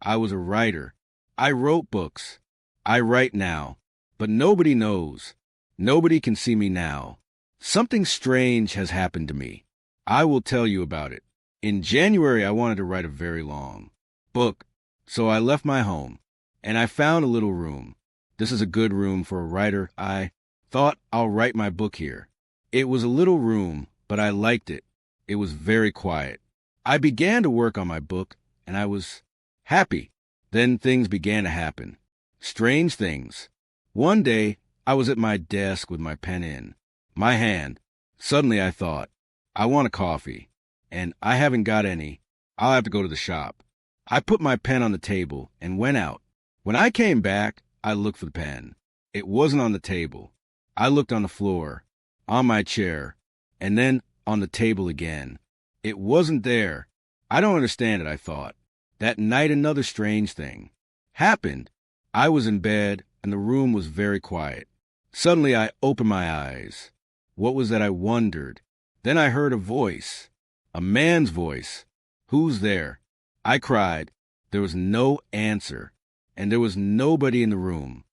I was a writer. I wrote books. I write now. But nobody knows. Nobody can see me now. Something strange has happened to me. I will tell you about it. In January, I wanted to write a very long book, so I left my home, and I found a little room. This is a good room for a writer. I thought I'll write my book here. It was a little room, but I liked it. It was very quiet. I began to work on my book, and I was happy. Then things began to happen. Strange things. One day, I was at my desk with my pen in my hand. Suddenly I thought, I want a coffee, and I haven't got any. I'll have to go to the shop. I put my pen on the table and went out. When I came back, I looked for the pen. It wasn't on the table. I looked on the floor, on my chair, and then on the table again. It wasn't there. I don't understand it, I thought. That night another strange thing happened. I was in bed, and the room was very quiet. Suddenly I opened my eyes. What was that, I wondered? Then I heard a voice, a man's voice. Who's there? I cried. There was no answer, and there was nobody in the room.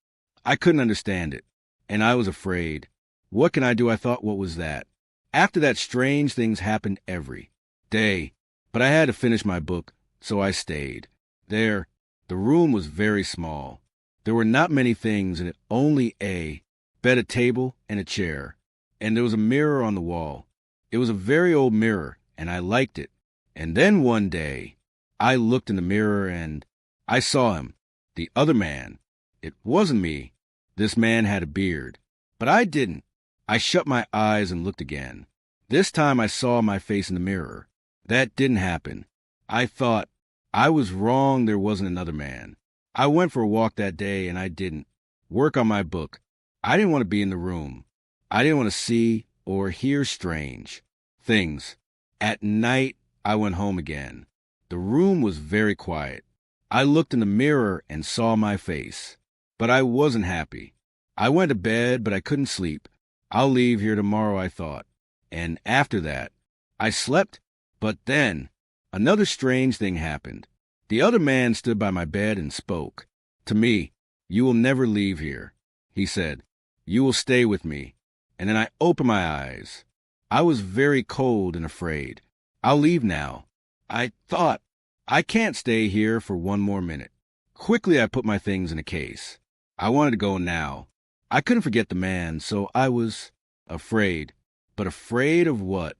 I couldn't understand it, and I was afraid. What can I do? I thought, what was that? After that, strange things happened every day, but I had to finish my book, so I stayed. There, the room was very small. There were not many things in it, only a bed, a table, and a chair, and there was a mirror on the wall. It was a very old mirror, and I liked it. And then one day, I looked in the mirror, and I saw him, the other man. It wasn't me. This man had a beard, but I didn't. I shut my eyes and looked again. This time I saw my face in the mirror. That didn't happen. I thought, I was wrong, there wasn't another man. I went for a walk that day, and I didn't work on my book. I didn't want to be in the room. I didn't want to see or hear strange things. At night, I went home again. The room was very quiet. I looked in the mirror and saw my face, but I wasn't happy. I went to bed, but I couldn't sleep. I'll leave here tomorrow, I thought. And after that, I slept, but then another strange thing happened. The other man stood by my bed and spoke to me. You will never leave here, he said. You will stay with me. And then I opened my eyes. I was very cold and afraid. I'll leave now. I thought, I can't stay here for one more minute. Quickly, I put my things in a case. I wanted to go now. I couldn't forget the man, so I was afraid. But afraid of what?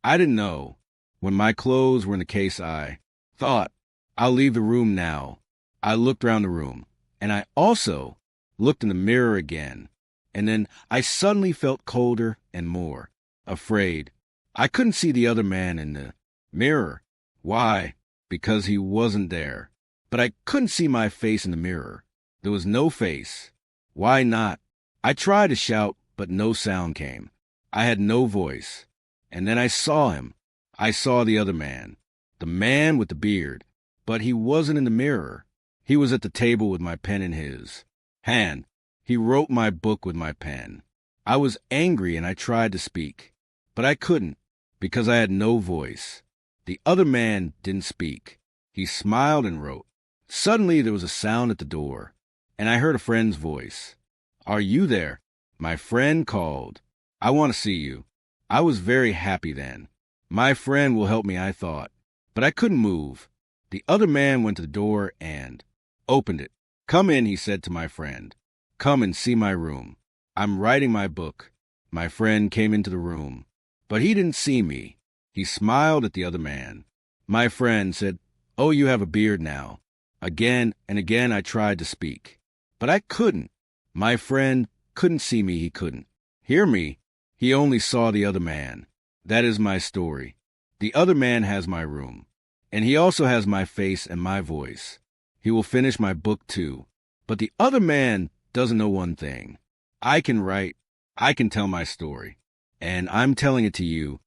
I didn't know. When my clothes were in the case, I thought, I'll leave the room now. I looked around the room, and I also looked in the mirror again. And then I suddenly felt colder and more afraid. I couldn't see the other man in the mirror. Why? Because he wasn't there. But I couldn't see my face in the mirror. There was no face. Why not? I tried to shout, but no sound came. I had no voice. And then I saw him. I saw the other man, the man with the beard, but he wasn't in the mirror. He was at the table with my pen in his hand. He wrote my book with my pen. I was angry and I tried to speak, but I couldn't because I had no voice. The other man didn't speak. He smiled and wrote. Suddenly there was a sound at the door, and I heard a friend's voice. Are you there? My friend called. I want to see you. I was very happy then. My friend will help me, I thought, but I couldn't move. The other man went to the door and opened it. Come in, he said to my friend. Come and see my room. I'm writing my book. My friend came into the room, but he didn't see me. He smiled at the other man. My friend said, Oh, you have a beard now. Again and again I tried to speak, but I couldn't. My friend couldn't see me. He couldn't hear me. He only saw the other man. That is my story. The other man has my room, and he also has my face and my voice. He will finish my book too. But the other man doesn't know one thing. I can write. I can tell my story. And I'm telling it to you